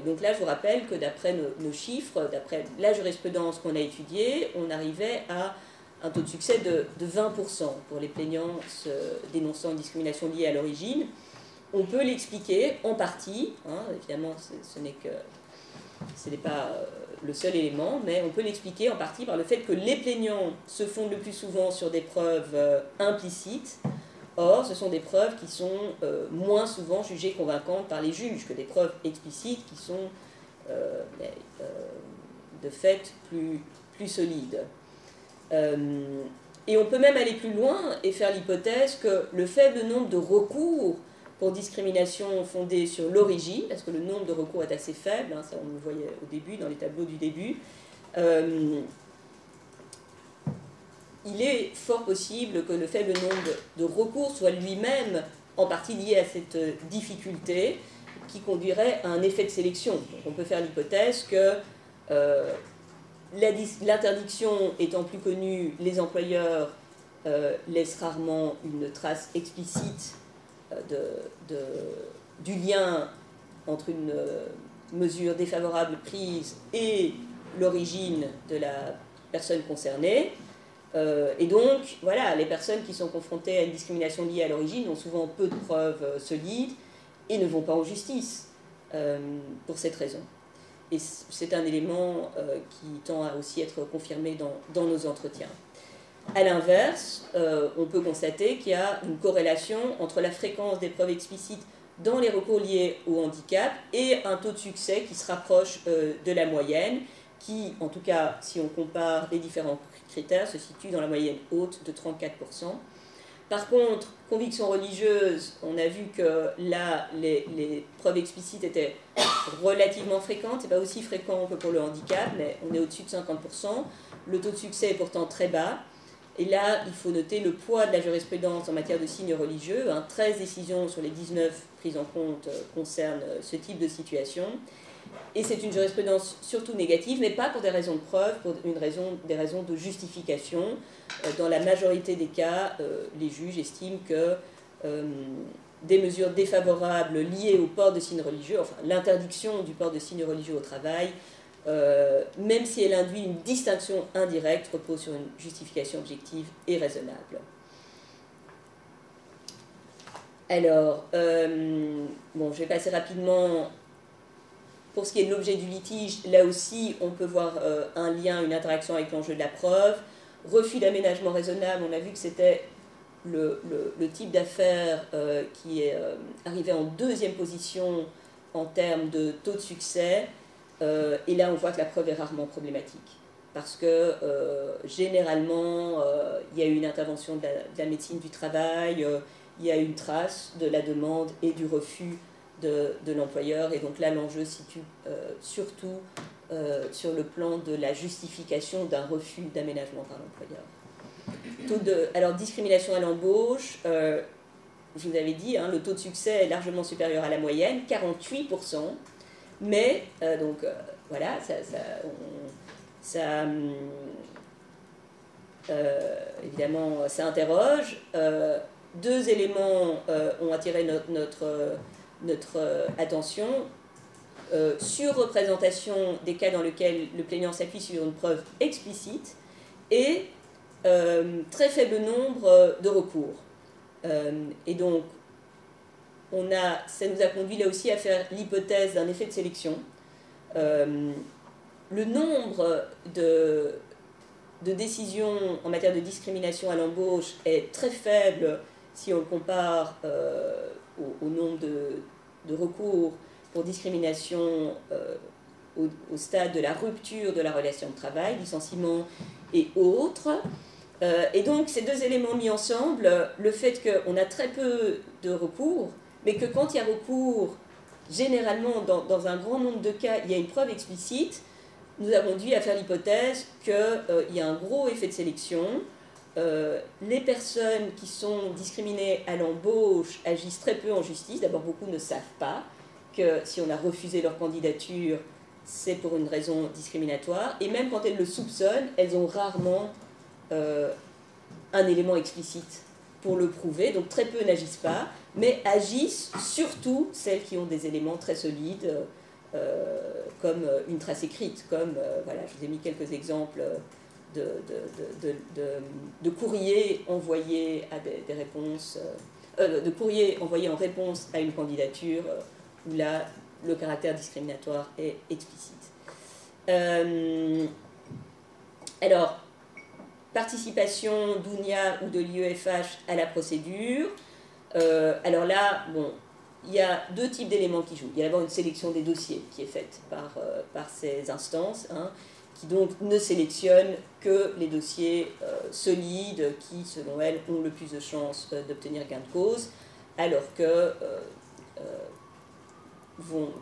Donc là, je vous rappelle que d'après nos chiffres, d'après la jurisprudence qu'on a étudiée, on arrivait à un taux de succès de 20% pour les plaignants dénonçant une discrimination liée à l'origine. On peut l'expliquer en partie, hein, évidemment ce n'est pas le seul élément, mais on peut l'expliquer en partie par le fait que les plaignants se fondent le plus souvent sur des preuves implicites. Or, ce sont des preuves qui sont moins souvent jugées convaincantes par les juges que des preuves explicites qui sont de fait plus solides. Et on peut même aller plus loin et faire l'hypothèse que le faible nombre de recours pour discrimination fondée sur l'origine, parce que le nombre de recours est assez faible, hein, ça on le voyait au début, dans les tableaux du début, il est fort possible que le faible nombre de recours soit lui-même en partie lié à cette difficulté qui conduirait à un effet de sélection. Donc on peut faire l'hypothèse que l'interdiction étant plus connue, les employeurs laissent rarement une trace explicite du lien entre une mesure défavorable prise et l'origine de la personnes concernées. Et donc, voilà, les personnes qui sont confrontées à une discrimination liée à l'origine ont souvent peu de preuves solides et ne vont pas en justice pour cette raison. Et c'est un élément qui tend à aussi être confirmé dans nos entretiens. A l'inverse, on peut constater qu'il y a une corrélation entre la fréquence des preuves explicites dans les recours liés au handicap et un taux de succès qui se rapproche de la moyenne, qui, en tout cas, si on compare les différents critères, se situe dans la moyenne haute de 34%. Par contre, conviction religieuse, on a vu que là, les preuves explicites étaient relativement fréquentes. Ce n'est pas aussi fréquent que pour le handicap, mais on est au-dessus de 50%. Le taux de succès est pourtant très bas. Et là, il faut noter le poids de la jurisprudence en matière de signes religieux. 13 décisions sur les 19 prises en compte concernent ce type de situation. Et c'est une jurisprudence surtout négative, mais pas pour des raisons de preuve, pour des raisons de justification. Dans la majorité des cas, les juges estiment que des mesures défavorables liées au port de signes religieux, enfin l'interdiction du port de signes religieux au travail, même si elle induit une distinction indirecte, repose sur une justification objective et raisonnable. Alors, bon, je vais passer rapidement. Pour ce qui est de l'objet du litige, là aussi, on peut voir un lien, une interaction avec l'enjeu de la preuve. Refus d'aménagement raisonnable, on a vu que c'était le type d'affaire qui est arrivé en deuxième position en termes de taux de succès. Et là, on voit que la preuve est rarement problématique. Parce que généralement, il y a eu une intervention de la médecine du travail, il y a une trace de la demande et du refus de l'employeur, et donc là l'enjeu se situe surtout sur le plan de la justification d'un refus d'aménagement par l'employeur. Alors, discrimination à l'embauche, je vous avais dit, le taux de succès est largement supérieur à la moyenne, 48%, mais voilà, évidemment, ça interroge. Deux éléments ont attiré notre attention. Surreprésentation des cas dans lesquels le plaignant s'appuie sur une preuve explicite et très faible nombre de recours. Et donc, ça nous a conduit là aussi à faire l'hypothèse d'un effet de sélection. Le nombre de décisions en matière de discrimination à l'embauche est très faible si on le compare au nombre de recours pour discrimination au stade de la rupture de la relation de travail, licenciement et autres. Et donc, ces deux éléments mis ensemble, le fait qu'on a très peu de recours, mais que quand il y a recours, généralement, dans un grand nombre de cas, il y a une preuve explicite, nous avons conduit à faire l'hypothèse qu'il y a un gros effet de sélection. Les personnes qui sont discriminées à l'embauche agissent très peu en justice. D'abord, beaucoup ne savent pas que si on a refusé leur candidature, c'est pour une raison discriminatoire. Et même quand elles le soupçonnent, elles ont rarement un élément explicite pour le prouver. Donc très peu n'agissent pas, mais agissent surtout celles qui ont des éléments très solides, comme une trace écrite, comme, voilà, je vous ai mis quelques exemples de courriers envoyés à des réponses, de courriers envoyés en réponse à une candidature, où là, le caractère discriminatoire est explicite. Alors, participation d'UNIA ou de l'IEFH à la procédure. Alors là, bon, il y a deux types d'éléments qui jouent. Il y a d'abord une sélection des dossiers qui est faite par ces instances, qui donc ne sélectionnent que les dossiers solides qui, selon elles, ont le plus de chances d'obtenir gain de cause, alors que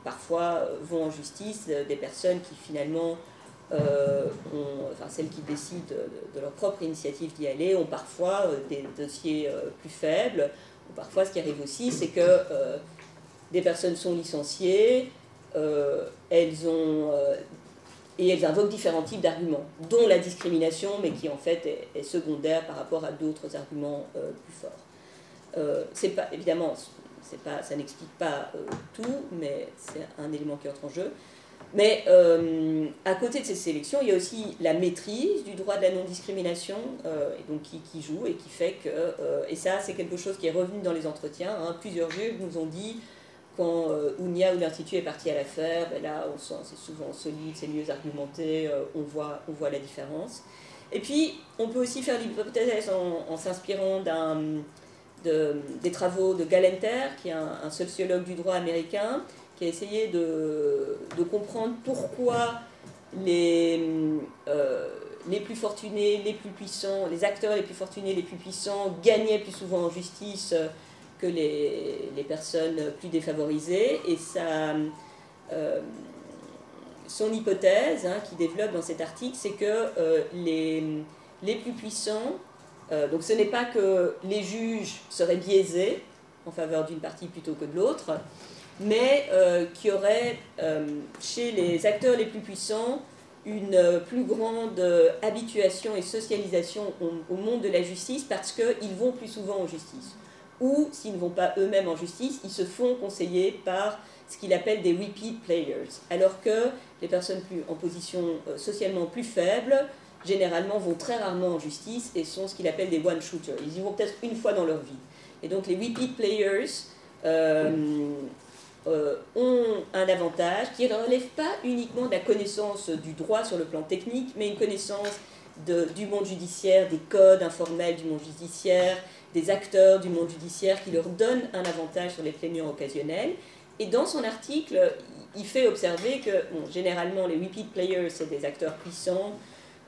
parfois vont en justice des personnes qui finalement, celles qui décident de leur propre initiative d'y aller, ont parfois des dossiers plus faibles. Ou parfois, ce qui arrive aussi, c'est que des personnes sont licenciées, elles invoquent différents types d'arguments, dont la discrimination, mais qui en fait est secondaire par rapport à d'autres arguments plus forts. Évidemment, ça n'explique pas tout, mais c'est un élément qui entre en jeu. Mais à côté de ces sélections, il y a aussi la maîtrise du droit de la non-discrimination, et donc qui joue et qui fait que, et ça c'est quelque chose qui est revenu dans les entretiens, hein, plusieurs juges nous ont dit quand Ounia ou l'Institut est parti à l'affaire, ben là on sent c'est souvent solide, c'est mieux argumenté, on voit la différence. Et puis on peut aussi faire l'hypothèse en s'inspirant des travaux de Galenter, qui est un sociologue du droit américain, qui a essayé de comprendre pourquoi les plus fortunés, les plus puissants, les acteurs les plus fortunés, les plus puissants gagnaient plus souvent en justice que les personnes plus défavorisées. Et son hypothèse, hein, qu'il développe dans cet article, c'est que les plus puissants, donc ce n'est pas que les juges seraient biaisés en faveur d'une partie plutôt que de l'autre, mais qui aurait chez les acteurs les plus puissants une plus grande habituation et socialisation au monde de la justice parce qu'ils vont plus souvent en justice. Ou, s'ils ne vont pas eux-mêmes en justice, ils se font conseiller par ce qu'il appelle des repeat players. Alors que les personnes en position socialement plus faible, généralement vont très rarement en justice et sont ce qu'il appelle des one-shooters. Ils y vont peut-être une fois dans leur vie. Et donc les repeat players ont un avantage qui ne relève pas uniquement de la connaissance du droit sur le plan technique, mais une connaissance du monde judiciaire, des codes informels du monde judiciaire, des acteurs du monde judiciaire qui leur donnent un avantage sur les plaignants occasionnels. Et dans son article, il fait observer que généralement les repeat players, c'est des acteurs puissants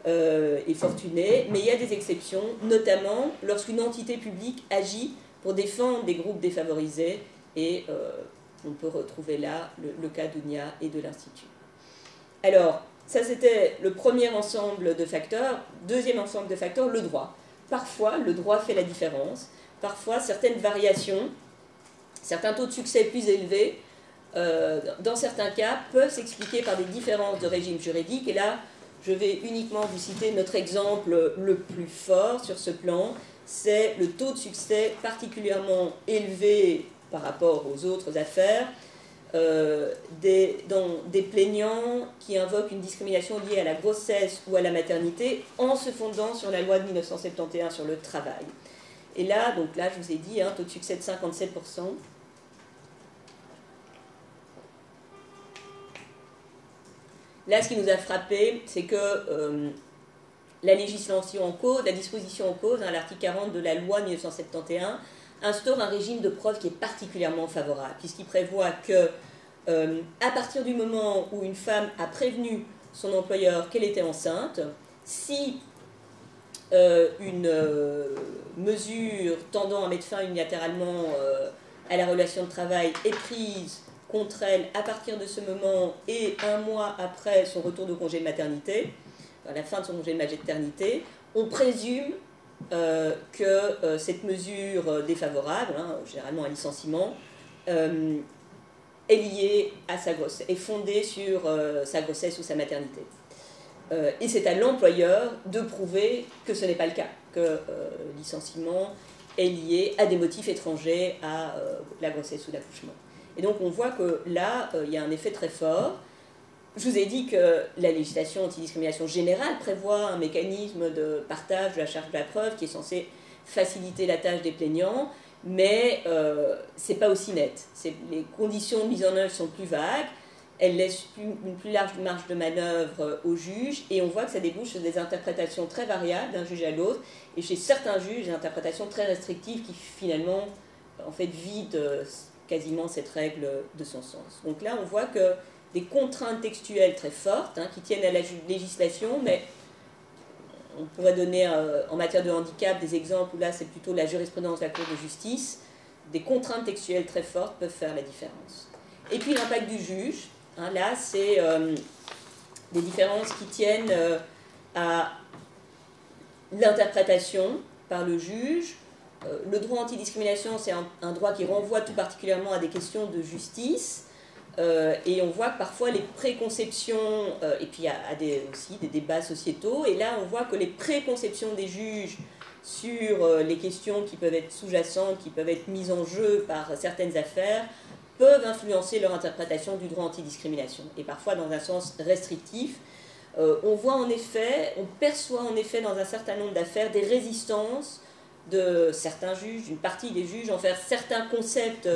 et fortunés, mais il y a des exceptions, notamment lorsqu'une entité publique agit pour défendre des groupes défavorisés, et on peut retrouver là le cas d'Ounia et de l'Institut. Alors, ça c'était le premier ensemble de facteurs. Deuxième ensemble de facteurs, le droit. Parfois, le droit fait la différence. Parfois, certaines variations, certains taux de succès plus élevés, dans certains cas, peuvent s'expliquer par des différences de régime juridique. Et là, je vais uniquement vous citer notre exemple le plus fort sur ce plan. C'est le taux de succès particulièrement élevé par rapport aux autres affaires dans des plaignants qui invoquent une discrimination liée à la grossesse ou à la maternité en se fondant sur la loi de 1971 sur le travail. Et là, donc là, je vous ai dit, un taux de succès de 57%. Là, ce qui nous a frappé, c'est que la législation en cause, la disposition en cause, hein, l'article 40 de la loi de 1971, instaure un régime de preuve qui est particulièrement favorable, puisqu'il prévoit que, à partir du moment où une femme a prévenu son employeur qu'elle était enceinte, si une mesure tendant à mettre fin unilatéralement à la relation de travail est prise contre elle à partir de ce moment et un mois après son retour de congé de maternité, à la fin de son congé de maternité, on présume que cette mesure défavorable, hein, généralement un licenciement, est liée à sa grossesse, est fondée sur sa grossesse ou sa maternité. Et c'est à l'employeur de prouver que ce n'est pas le cas, que le licenciement est lié à des motifs étrangers à la grossesse ou l'accouchement. Et donc on voit que là, il y a un effet très fort. Je vous ai dit que la législation anti-discrimination générale prévoit un mécanisme de partage de la charge de la preuve qui est censé faciliter la tâche des plaignants, mais ce n'est pas aussi net. Les conditions de mise en œuvre sont plus vagues, elles laissent une plus large marge de manœuvre aux juges, et on voit que ça débouche sur des interprétations très variables d'un juge à l'autre, et chez certains juges, des interprétations très restrictives qui finalement en fait vident quasiment cette règle de son sens. Donc là, on voit que des contraintes textuelles très fortes, hein, qui tiennent à la législation, mais on pourrait donner en matière de handicap des exemples où là c'est plutôt la jurisprudence de la Cour de justice, des contraintes textuelles très fortes peuvent faire la différence. Et puis l'impact du juge, hein, là c'est des différences qui tiennent à l'interprétation par le juge. Le droit anti-discrimination, c'est un droit qui renvoie tout particulièrement à des questions de justice, et on voit que parfois les préconceptions, et puis il y a aussi des débats sociétaux, et là on voit que les préconceptions des juges sur les questions qui peuvent être sous-jacentes, qui peuvent être mises en jeu par certaines affaires, peuvent influencer leur interprétation du droit antidiscrimination, et parfois dans un sens restrictif. On perçoit en effet dans un certain nombre d'affaires des résistances de certains juges, d'une partie des juges, envers certains concepts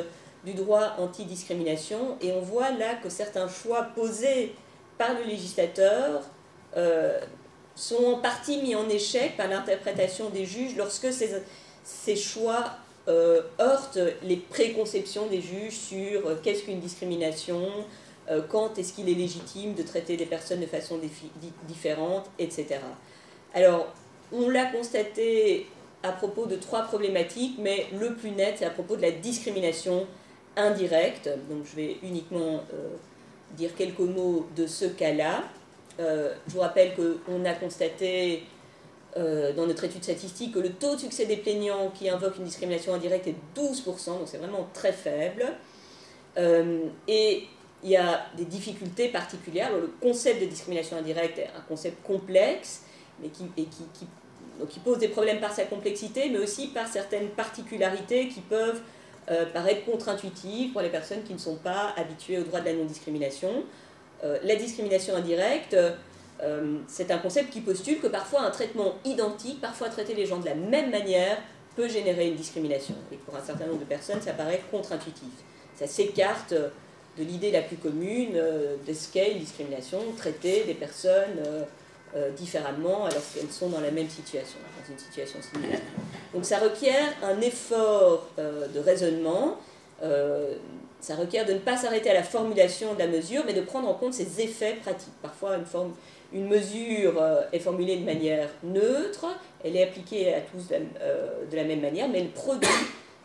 du droit antidiscrimination, et on voit là que certains choix posés par le législateur sont en partie mis en échec par l'interprétation des juges lorsque ces choix heurtent les préconceptions des juges sur qu'est-ce qu'une discrimination, quand est-ce qu'il est légitime de traiter des personnes de façon différente, etc. Alors, on l'a constaté à propos de 3 problématiques, mais le plus net, c'est à propos de la discrimination indirecte. Donc, je vais uniquement dire quelques mots de ce cas-là. Je vous rappelle qu'on a constaté dans notre étude statistique que le taux de succès des plaignants qui invoquent une discrimination indirecte est 12%, donc c'est vraiment très faible. Et il y a des difficultés particulières. Alors, le concept de discrimination indirecte est un concept complexe, mais qui pose des problèmes par sa complexité, mais aussi par certaines particularités qui peuvent paraître contre-intuitives pour les personnes qui ne sont pas habituées au droit de la non-discrimination. La discrimination indirecte, c'est un concept qui postule que parfois un traitement identique, parfois traiter les gens de la même manière, peut générer une discrimination. Et pour un certain nombre de personnes, ça paraît contre-intuitif. Ça s'écarte de l'idée la plus commune de ce qu'est une discrimination, traiter des personnes différemment alors qu'elles sont dans la même situation, dans une situation similaire. Donc ça requiert un effort de raisonnement, ça requiert de ne pas s'arrêter à la formulation de la mesure, mais de prendre en compte ses effets pratiques. Parfois, une mesure est formulée de manière neutre, elle est appliquée à tous de la même manière, mais elle produit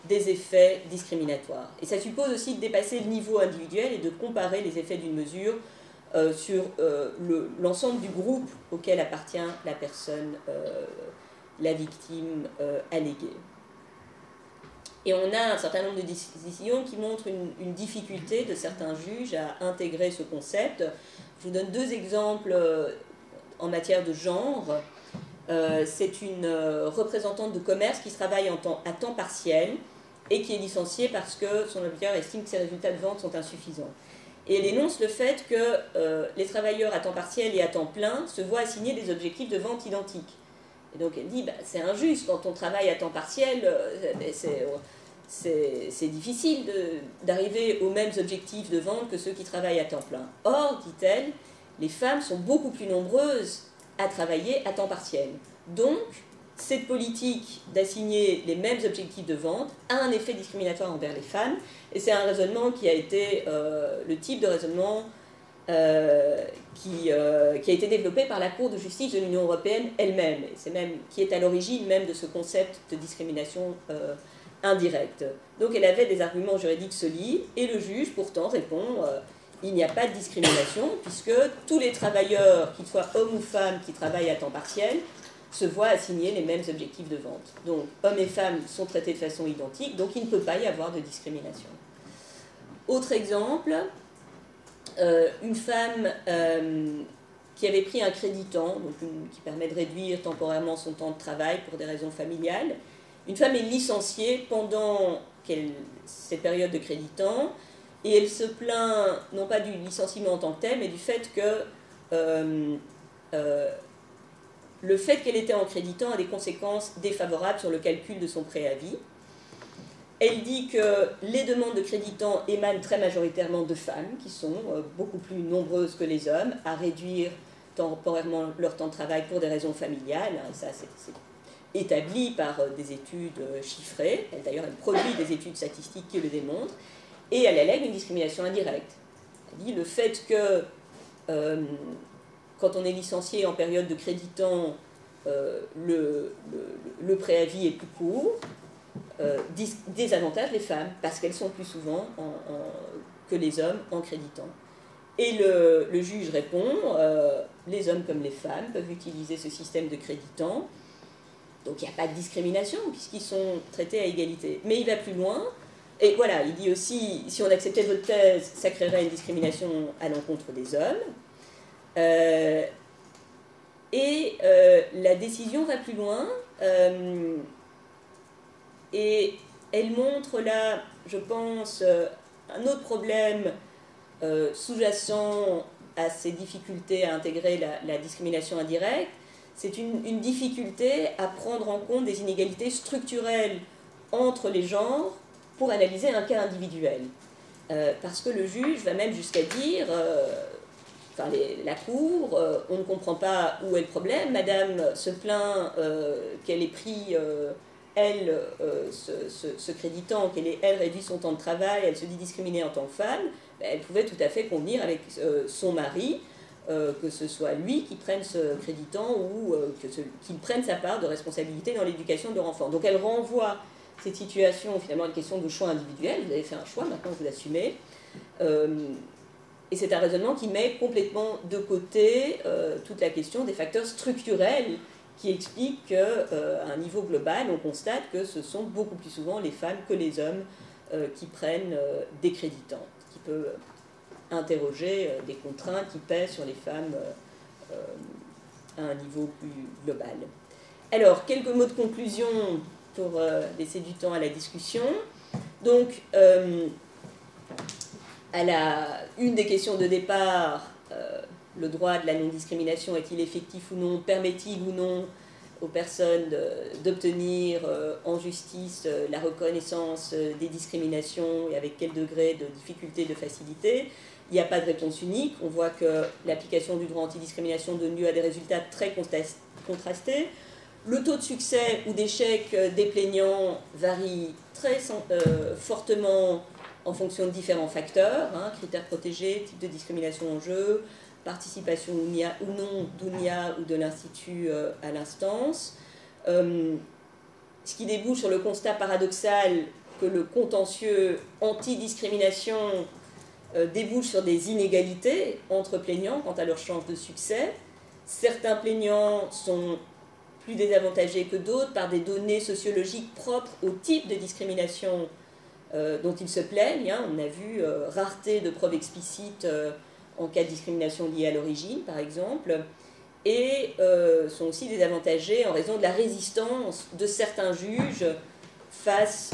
des effets discriminatoires. Et ça suppose aussi de dépasser le niveau individuel et de comparer les effets d'une mesure sur l'ensemble du groupe auquel appartient la personne, la victime alléguée. Et on a un certain nombre de décisions qui montrent une difficulté de certains juges à intégrer ce concept. Je vous donne 2 exemples en matière de genre. C'est une représentante de commerce qui travaille à temps partiel et qui est licenciée parce que son employeur estime que ses résultats de vente sont insuffisants. Et elle énonce le fait que les travailleurs à temps partiel et à temps plein se voient assigner des objectifs de vente identiques. Et donc elle dit, c'est injuste, quand on travaille à temps partiel, c'est difficile d'arriver aux mêmes objectifs de vente que ceux qui travaillent à temps plein. Or, dit-elle, les femmes sont beaucoup plus nombreuses à travailler à temps partiel. Donc, cette politique d'assigner les mêmes objectifs de vente a un effet discriminatoire envers les femmes, et c'est un raisonnement qui a été le type de raisonnement qui a été développé par la Cour de justice de l'Union européenne elle-même, et c'est même qui est à l'origine même de ce concept de discrimination indirecte. Donc elle avait des arguments juridiques solides, et le juge pourtant répond il n'y a pas de discrimination, puisque tous les travailleurs, qu'ils soient hommes ou femmes qui travaillent à temps partiel, se voient assigner les mêmes objectifs de vente. Donc hommes et femmes sont traités de façon identique, donc il ne peut pas y avoir de discrimination. Autre exemple, une femme qui avait pris un créditant, qui permet de réduire temporairement son temps de travail pour des raisons familiales. Une femme est licenciée pendant cette période de créditant, et elle se plaint non pas du licenciement en tant que tel, mais du fait que le fait qu'elle était en créditant a des conséquences défavorables sur le calcul de son préavis. Elle dit que les demandes de créditant émanent très majoritairement de femmes, qui sont beaucoup plus nombreuses que les hommes, à réduire temporairement leur temps de travail pour des raisons familiales. Et ça, c'est établi par des études chiffrées. D'ailleurs, elle produit des études statistiques qui le démontrent. Et elle allègue une discrimination indirecte. Elle dit le fait que, quand on est licencié en période de créditant, le préavis est plus court, désavantage les femmes, parce qu'elles sont plus souvent que les hommes en créditant. Et le juge répond, les hommes comme les femmes peuvent utiliser ce système de créditant, donc il n'y a pas de discrimination, puisqu'ils sont traités à égalité. Mais il va plus loin, et voilà, il dit aussi, si on acceptait votre thèse, ça créerait une discrimination à l'encontre des hommes. La décision va plus loin, et elle montre là, je pense, un autre problème sous-jacent à ces difficultés à intégrer la discrimination indirecte, c'est une difficulté à prendre en compte des inégalités structurelles entre les genres pour analyser un cas individuel. Parce que le juge va même jusqu'à dire, la cour, on ne comprend pas où est le problème, madame se plaint qu'elle ait pris, se créditant qu'elle ait, elle, réduit son temps de travail, elle se dit discriminée en tant que femme, elle pouvait tout à fait convenir avec son mari, que ce soit lui qui prenne ce créditant ou qu'il prenne sa part de responsabilité dans l'éducation de leur enfant. Donc elle renvoie cette situation finalement à une question de choix individuel. Vous avez fait un choix, maintenant vous l'assumez. Et c'est un raisonnement qui met complètement de côté toute la question des facteurs structurels qui expliquent qu'à un niveau global, on constate que ce sont beaucoup plus souvent les femmes que les hommes qui prennent des créditants, qui peut interroger des contraintes qui pèsent sur les femmes à un niveau plus global. Alors, quelques mots de conclusion pour laisser du temps à la discussion. Donc, une des questions de départ, le droit de la non-discrimination est-il effectif ou non, permet-il ou non aux personnes d'obtenir en justice la reconnaissance des discriminations et avec quel degré de difficulté, de facilité. Il n'y a pas de réponse unique. On voit que l'application du droit anti-discrimination donne lieu à des résultats très contrastés. Le taux de succès ou d'échec des plaignants varie très fortement en fonction de différents facteurs, critères protégés, type de discrimination en jeu, participation ou non d'UNIA ou de l'Institut à l'instance. Ce qui débouche sur le constat paradoxal que le contentieux anti-discrimination débouche sur des inégalités entre plaignants quant à leur chance de succès. Certains plaignants sont plus désavantagés que d'autres par des données sociologiques propres au type de discrimination dont ils se plaignent. On a vu rareté de preuves explicites en cas de discrimination liée à l'origine, par exemple, et sont aussi désavantagés en raison de la résistance de certains juges face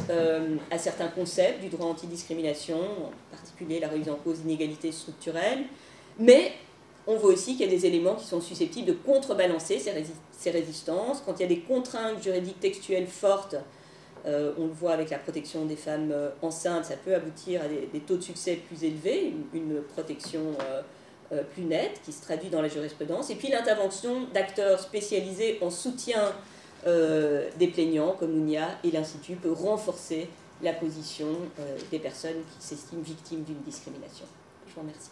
à certains concepts du droit anti-discrimination, en particulier la remise en cause d'inégalités structurelles, mais on voit aussi qu'il y a des éléments qui sont susceptibles de contrebalancer ces résistances. Quand il y a des contraintes juridiques textuelles fortes, on le voit avec la protection des femmes enceintes, ça peut aboutir à des taux de succès plus élevés, une protection plus nette qui se traduit dans la jurisprudence. Et puis l'intervention d'acteurs spécialisés en soutien des plaignants comme l'UNIA et l'Institut peut renforcer la position des personnes qui s'estiment victimes d'une discrimination. Je vous remercie.